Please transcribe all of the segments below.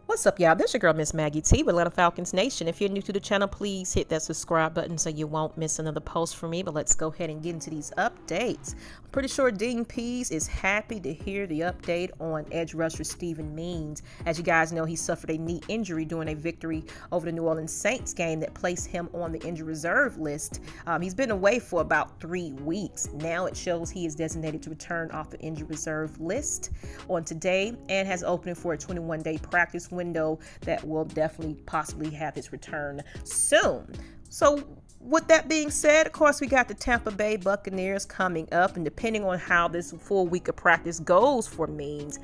What's up, y'all? This your girl, Miss Maggie T with Atlanta Falcons Nation. If you're new to the channel, please hit that subscribe button so you won't miss another post from me. But let's go ahead and get into these updates. I'm pretty sure Dean Pease is happy to hear the update on edge rusher Steven Means. As you guys know, he suffered a knee injury during a victory over the New Orleans Saints game that placed him on the injured reserve list. He's been away for about 3 weeks. Now it shows he is designated to return off the injured reserve list on today and has opened for a 21-day practice window that will definitely possibly have his return soon. So with that being said, of course, we got the Tampa Bay Buccaneers coming up, and depending on how this full week of practice goes for Means,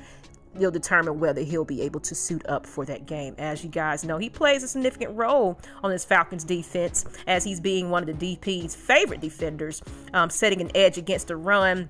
you'll determine whether he'll be able to suit up for that game. As you guys know, he plays a significant role on this Falcons defense, as he's being one of the DP's favorite defenders, setting an edge against the run,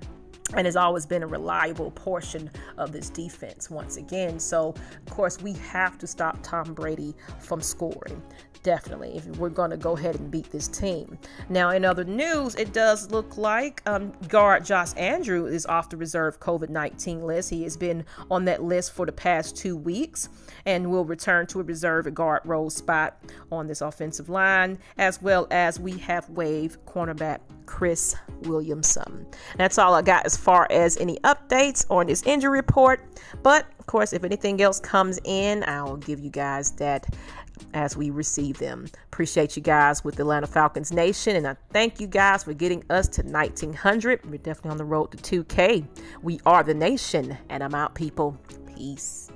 and has always been a reliable portion of this defense once again. So, of course, we have to stop Tom Brady from scoring. Definitely, if we're going to go ahead and beat this team. Now, in other news, it does look like guard Josh Andrew is off the reserve COVID-19 list. He has been on that list for the past 2 weeks and will return to a reserve guard role spot on this offensive line, as well as we have waived cornerback Chris Williamson. That's all I got as far as any updates on this injury report. But, of course, if anything else comes in, I'll give you guys that as we receive them. Appreciate you guys with the Atlanta Falcons Nation, and I thank you guys for getting us to 1900. We're definitely on the road to 2K. We are the nation, and I'm out, people. Peace.